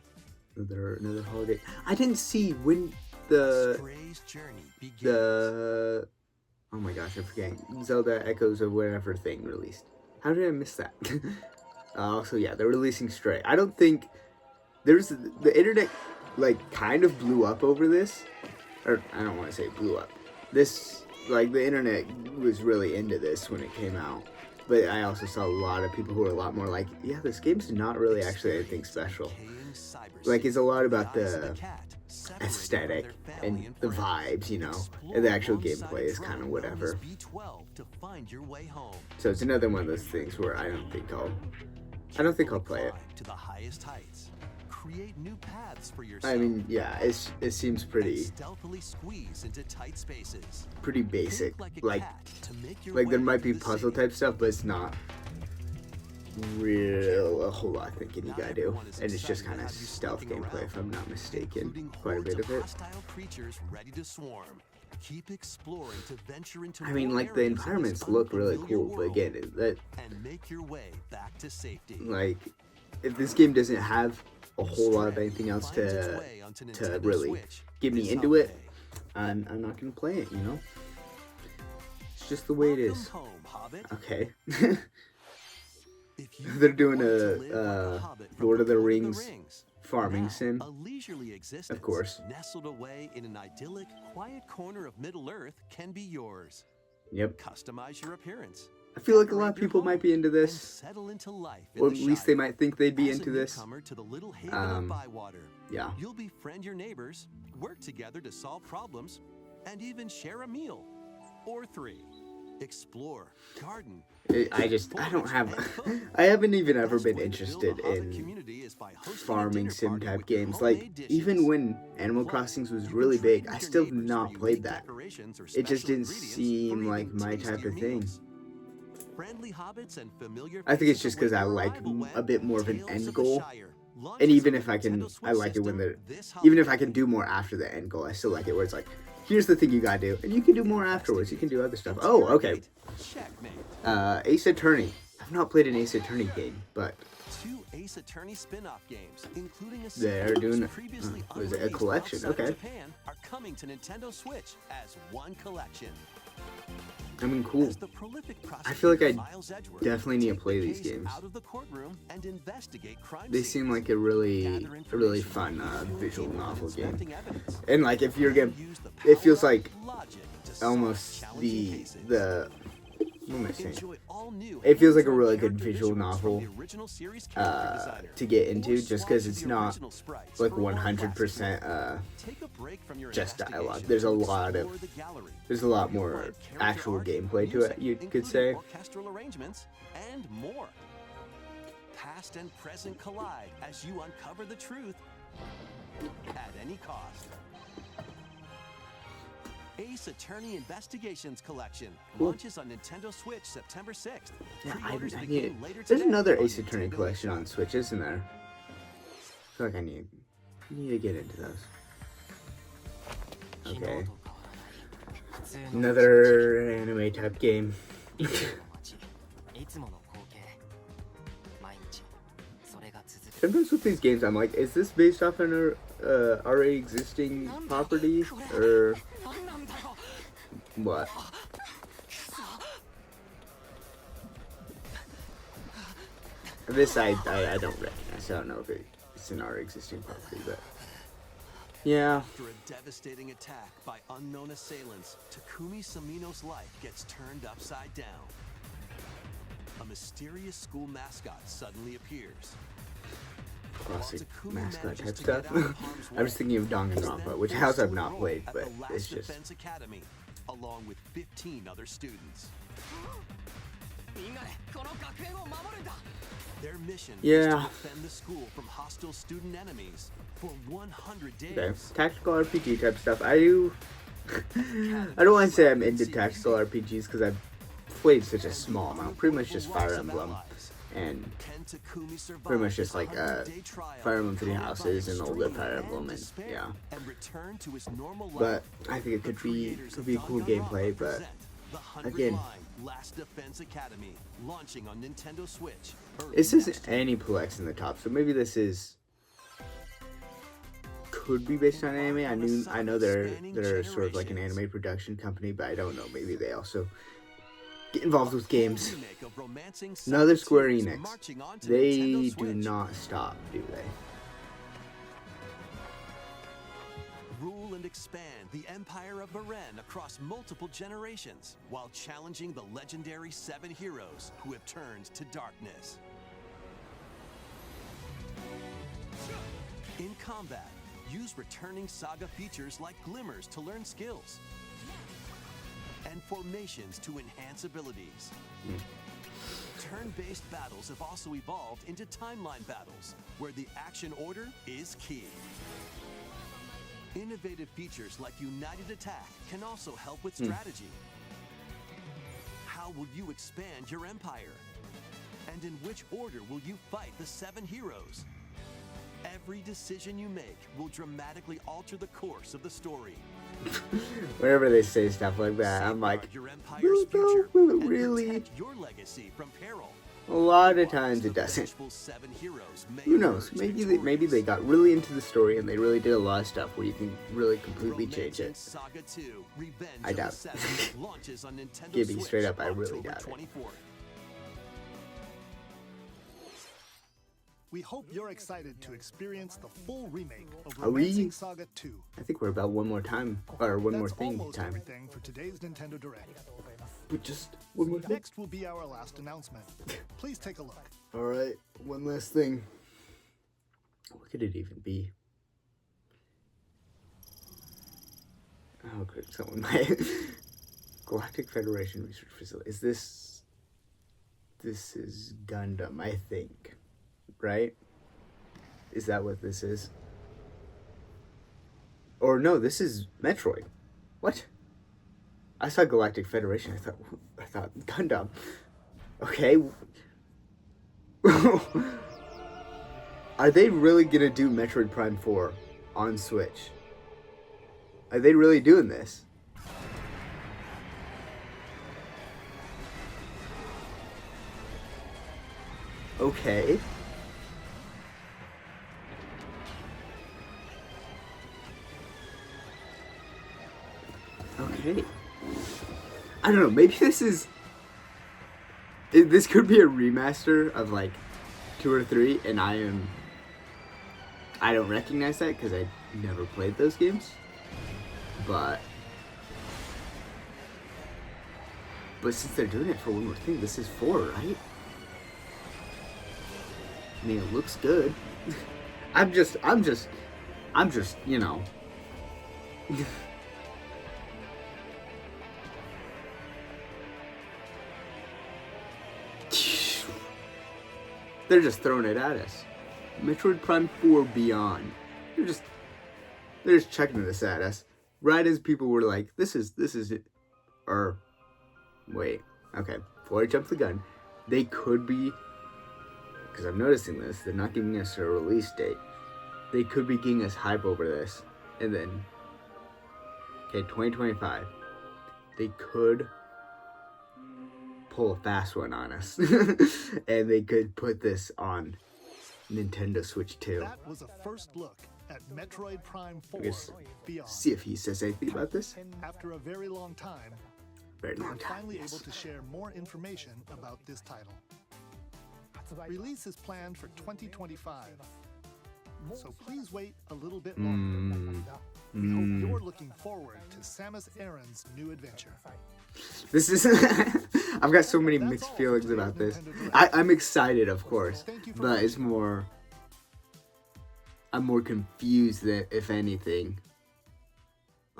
Another holiday. I didn't see when the Stray's journey begins. oh my gosh, I'm forgetting. Zelda Echoes of Whatever thing released. How did I miss that? Also, yeah, they're releasing Stray. I don't think there's the internet like kind of blew up over this, or I don't want to say blew up. This like the internet was really into this when it came out, but I also saw a lot of people who were a lot more like, yeah, this game's not really actually anything special. Like it's a lot about the aesthetic and the vibes, you know, and the actual gameplay is kind of whatever. So it's another one of those things where I don't think I'll play it. To the highest heights. Create new paths for I yourself. mean, yeah, it seems pretty Stealthily squeeze into tight spaces. basic. Think a Like cat to make your there way might be through the puzzle city. type stuff, but it's not real a whole lot of thinking you gotta do, and it's just kind of stealth gameplay if I'm not mistaken. Including Quite a hordes bit of it. hostile creatures ready to swarm. Keep exploring to venture into I mean, more like the areas of this environments look really unfamiliar cool, but world again, that and make your way back to safety. like if this game doesn't have a whole lot of Stray anything else finds its to way onto to Nintendo really Switch get me this into it, holiday. I'm not gonna play it. You know, it's just the way it is. Welcome home, Hobbit. Okay. If you They're doing want to a, live like a hobbit from Lord of the Lord Rings farming now, sim. a leisurely existence, course. nestled away in an idyllic, quiet corner of Middle Earth can be yours. Yep. Customize your appearance, I feel like a lot of people might be into and this, settle into life in or the at least they Shire. might think they'd be As a into this. newcomer to the little haven of Um, Bywater, Yeah. you'll befriend your neighbors, work together to solve problems, and even share a meal or three. Explore, garden. I don't have, I haven't even ever been interested in farming sim type games. Like, even when Animal Crossing was really big, I still have not played that. It just didn't seem like my type of thing. I think it's just because I like a bit more of an end goal. And even if I can, I like it when even if I can do more after the end goal, I still like it where it's like, here's the thing you gotta do, and you can do more afterwards. You can do other stuff. Oh, okay. Ace Attorney. I've not played an Ace Attorney game, but 2 Ace Attorney spin-off games, including a they're sequel doing that was previously what is it, a unreleased collection? outside of Okay. Japan, are coming to Nintendo Switch as one collection. I mean, cool. As the prolific I feel like I prosecutor Miles Edgeworth definitely need to take play the these case games. out of the courtroom and investigate crime They scenes, seem like a gather really information fun from visual people novel game. inspecting evidence, And like, if you're and getting, use the it feels power of like logic to solve almost challenging cases. what am I saying? Enjoy all new It feels like a hands-on really good character visual visuals from novel, the original series character designer. to get Or into, just swap because to it's the not original sprites like for more 100% plastic. Take a break from your just dialogue. investigation There's a to lot of explore the gallery, there's a lot where you'll more find character actual art, gameplay to music, it, you could including say. orchestral arrangements, and more. Past and present collide as you uncover the truth at any cost. Ace Attorney Investigations Collection Cool. launches on Nintendo Switch September 6th. Yeah, Pre-orders I begin need. later There's today another on Ace Attorney Nintendo collection eShop. on Switch, isn't there? I feel like I need to get into those. Okay. Another anime type game. Sometimes with these games, I'm like, is this based off an already existing property, or what? This I don't recognize. I don't know if it's an already existing property, but yeah. After a devastating attack by unknown assailants, Takumi Samino's life gets turned upside down. A mysterious school mascot suddenly appears. Classic While Takumi mascot manages type to stuff. get out of harm's I was way, thinking of he's then Danganronpa, which forced house to I've not enroll played, at but the Last it's just Defense Academy, along with 15 other students. Their mission is Yeah. to defend the school from hostile student enemies for 100 days. okay. Tactical RPG type stuff. I don't want to say I'm into tactical RPGs because I've played such a small amount. Pretty much just Fire Emblem and pretty much just like Fire Emblem Three Houses and older Fire Emblem, and yeah. But I think it could be a cool gameplay. But again, Last Defense Academy launching on Nintendo Switch. it says Aniplex in the top, so maybe this could be based on anime. I know they're sort of like an anime production company, but I don't know. Maybe they also get involved with games. Another Square Enix. They do not stop, do they? Rule and expand the Empire of Beren across multiple generations while challenging the legendary 7 heroes who have turned to darkness. In combat, use returning Saga features like glimmers to learn skills and formations to enhance abilities. Turn-based battles have also evolved into timeline battles, where the action order is key. Innovative features like United Attack can also help with strategy. How will you expand your empire? And in which order will you fight the 7 heroes? Every decision you make will dramatically alter the course of the story. Whenever they say stuff like that, I'm like, Safeguard your empire's will future it and really? protect your legacy from peril. A lot of times it The doesn't. vengeful 7 heroes may Who knows? emerge Maybe they got really into the story and they really did a lot of stuff where you can really completely change Romancing it. Saga 2, Revenge I of the doubt. Seven launches on Nintendo Give me Switch straight up, I really October doubt it. 24th. We hope you're excited to experience the full remake of Are we- Romancing Saga 2. I think we're about one more time, or one more That's thing almost time. everything for today's Nintendo Direct. But just one more thing. Next will be our last announcement. Please take a look. All right, one last thing. What could it even be? Oh, good. Someone might. Galactic Federation Research Facility. Is this? This is Gundam, I think. Right? Is that what this is? Or no, this is Metroid. What? I saw Galactic Federation. I thought Gundam. Okay. Are they really gonna do Metroid Prime 4 on Switch? Are they really doing this? Okay. Okay. I don't know, maybe this is... This could be a remaster of like 2 or 3, and I don't recognize that because I never played those games. But since they're doing it for one more thing, this is 4, right? I mean, it looks good. I'm just, you know. They're just throwing it at us. Metroid Prime 4 Beyond. They're just chucking this at us. Right as people were like, this is it. Or, wait, okay, before I jump the gun, they could be, because I'm noticing this, they're not giving us a release date. They could be getting us hype over this. And then, okay, 2025, they could pull a fast one on us. And they could put this on Nintendo Switch 2. That was a first look at Metroid Prime 4 guess- Beyond. See if he says anything about this. After a very long time, Very we long are time. finally Yes. able to share more information about this title. Release is planned for 2025, so please wait a little bit longer. We hope you're looking forward to Samus Aran's new adventure. This is. I've got so many mixed feelings about this. I'm excited, of course, but it's more. I'm more confused than if anything.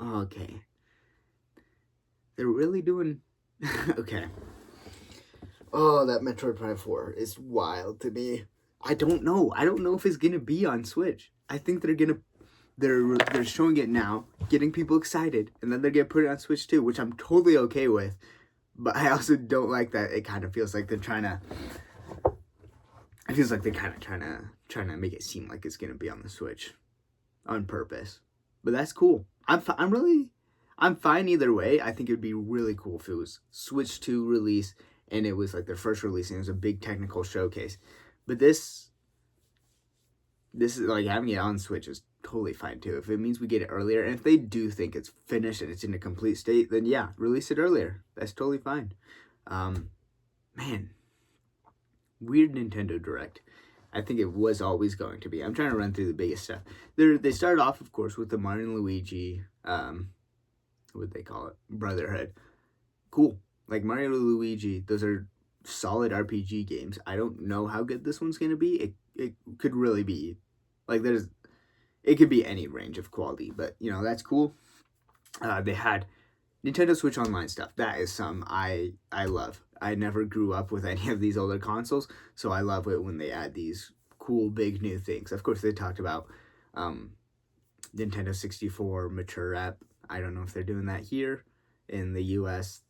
Okay. They're really doing. Okay. Oh, that Metroid Prime 4 is wild to me. I don't know. I don't know if it's gonna be on Switch. I think they're showing it now, getting people excited, and then they're gonna put it on Switch too, which I'm totally okay with. But I also don't like that it kind of feels like they're trying to. It feels like they're kind of trying to make it seem like it's gonna be on the Switch, on purpose. But that's cool. I'm fine either way. I think it would be really cool if it was Switch 2 release and it was like their first release and it was a big technical showcase. But this is like having it on Switch is totally fine too. If it means we get it earlier, and if they do think it's finished and it's in a complete state, then yeah, release it earlier. That's totally fine. Man, weird Nintendo Direct. I think it was always going to be. I'm trying to run through the biggest stuff. They started off, of course, with the Mario and Luigi, what they call it, Brotherhood. Cool. Like Mario and Luigi, those are solid RPG games. I don't know how good this one's gonna be. It could really be, like it could be any range of quality, but you know that's cool. They had Nintendo Switch Online stuff. That is some I love. I never grew up with any of these older consoles, so I love it when they add these cool big new things. Of course, they talked about Nintendo 64 mature app. I don't know if they're doing that here in the US.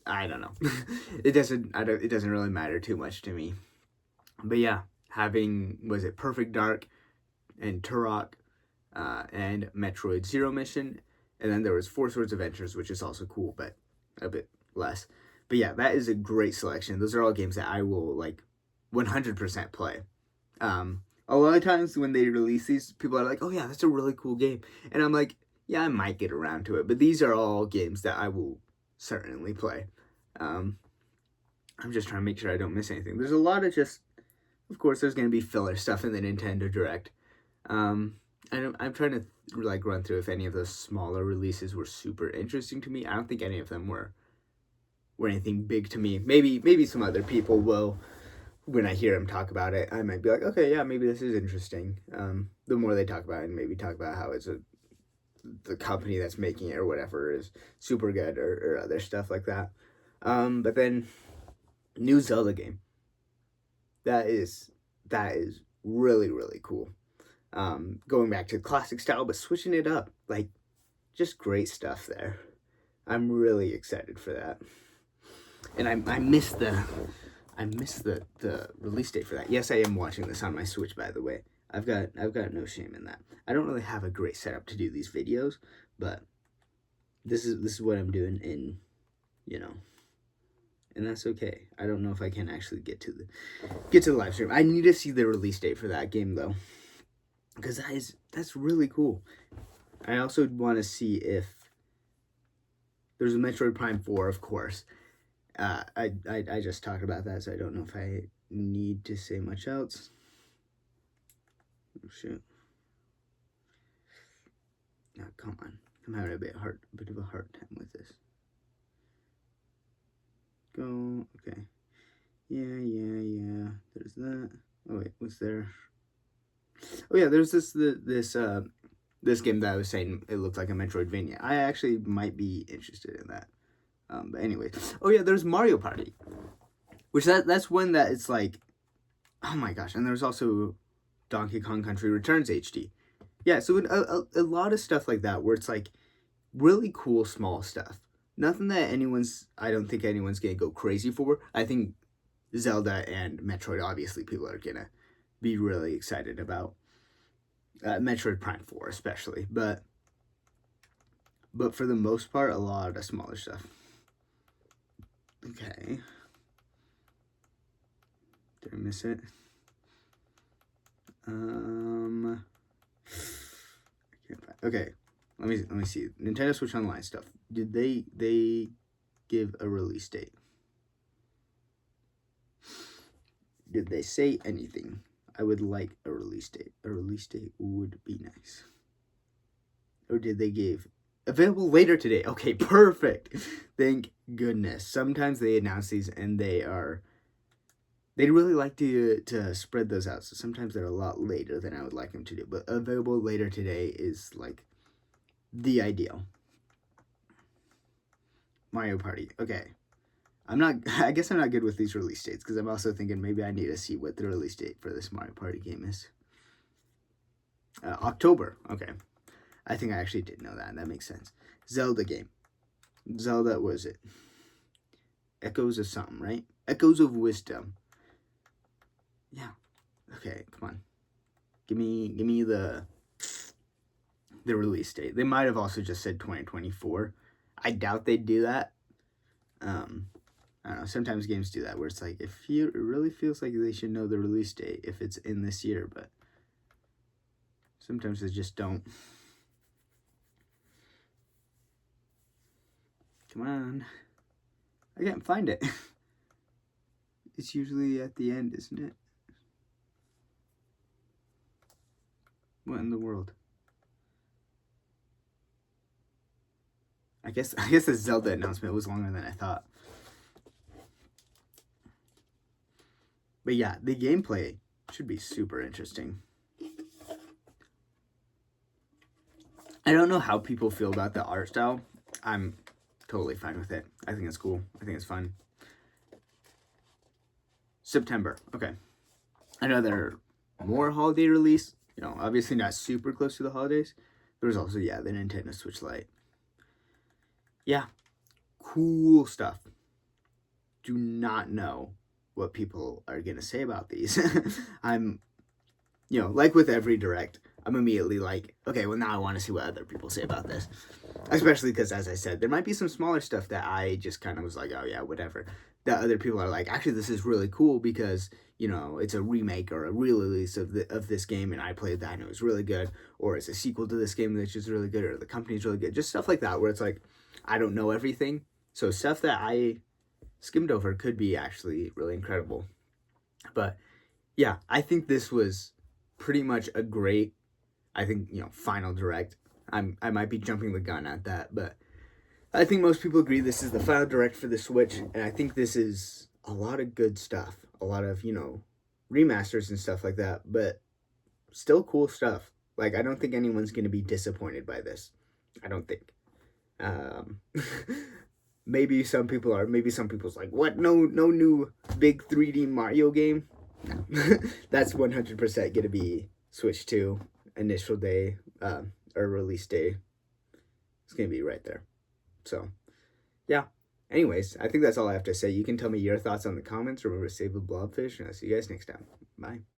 I don't know. It doesn't really matter too much to me. But yeah, having Perfect Dark and Turok and Metroid Zero Mission, and then there was Four Swords Adventures, which is also cool, but a bit less. But yeah, that is a great selection. Those are all games that I will 100% play. A lot of times when they release these, people are like, "Oh yeah, that's a really cool game," and I'm like, "Yeah, I might get around to it." But these are all games that I will certainly play. I'm just trying to make sure I don't miss anything. There's a lot of of course, there's going to be filler stuff in the Nintendo Direct. I'm trying to run through if any of those smaller releases were super interesting to me. I don't think any of them were or anything big to me. Maybe some other people will. When I hear them talk about it, I might be like, okay, yeah, maybe this is interesting. The more they talk about it, and maybe talk about how the company that's making it or whatever is super good or other stuff like that. But then new Zelda game. That is really, really cool. Going back to classic style, but switching it up, like, just great stuff there. I'm really excited for that. And I missed the release date for that. Yes, I am watching this on my Switch, by the way. I've got no shame in that. I don't really have a great setup to do these videos, but this is what I'm doing, and and that's okay. I don't know if I can actually get to the live stream. I need to see the release date for that game though, because that's really cool. I also want to see if there's a Metroid Prime 4, of course. I just talked about that, so I don't know if I need to say much else. Oh, shoot. Oh, come on. I'm having a bit of a hard time with this. Go. Okay. Yeah. There's that. Oh wait, was there? Oh yeah, there's this game that I was saying it looked like a Metroidvania. I actually might be interested in that. But anyway, oh yeah, there's Mario Party, which that's one that it's like, oh my gosh, and there's also Donkey Kong Country Returns HD. Yeah, so a lot of stuff like that where it's like really cool small stuff. Nothing that I don't think anyone's gonna go crazy for. I think Zelda and Metroid, obviously, people are gonna be really excited about. Metroid Prime 4 especially, but for the most part, a lot of smaller stuff. Okay. Did I miss it? I can't find. Okay, let me see. Nintendo Switch Online stuff. Did they give a release date? Did they say anything? I would like a release date. A release date would be nice. Or did they give available later today? Okay, perfect. Thank goodness. Sometimes they announce these and they really like to spread those out. So sometimes they're a lot later than I would like them to do. But available later today is like the ideal. Mario Party. Okay. I guess I'm not good with these release dates because I'm also thinking maybe I need to see what the release date for this Mario Party game is. October. Okay. I think I actually did know that. That makes sense. Zelda game. Zelda, what is it? Echoes of something, right? Echoes of Wisdom. Yeah. Okay, come on. Give me the release date. They might have also just said 2024. I doubt they'd do that. I don't know. Sometimes games do that where it's like it really feels like they should know the release date if it's in this year, but sometimes they just don't. Come on. I can't find it. It's usually at the end, isn't it? What in the world? I guess the Zelda announcement was longer than I thought. But yeah, the gameplay should be super interesting. I don't know how people feel about the art style. I'm totally fine with it. I think it's cool. I think it's fun. September. Okay. Another more holiday release. Obviously not super close to the holidays. There's also, the Nintendo Switch Lite. Yeah. Cool stuff. Do not know what people are going to say about these. I'm, like with every Direct, I'm immediately like, okay, well now I want to see what other people say about this. Especially because, as I said, there might be some smaller stuff that I just kind of was like, oh yeah, whatever. That other people are like, actually, this is really cool because, it's a remake or a re-release of this game, and I played that and it was really good. Or it's a sequel to this game that's just really good, or the company's really good. Just stuff like that where it's like, I don't know everything. So stuff that I skimmed over could be actually really incredible. But yeah, I think this was pretty much a great, final Direct. I might be jumping the gun at that, but I think most people agree this is the final direct for the Switch, and I think this is a lot of good stuff. A lot of, remasters and stuff like that, but still cool stuff. Like, I don't think anyone's going to be disappointed by this. I don't think. Maybe some people are. Maybe some people's like, what? No new big 3D Mario game? No. That's 100% going to be Switch 2 initial day, or release day. It's going to be right there. So, yeah. Anyways, I think that's all I have to say. You can tell me your thoughts on the comments. Remember to save the blobfish, and I'll see you guys next time. Bye.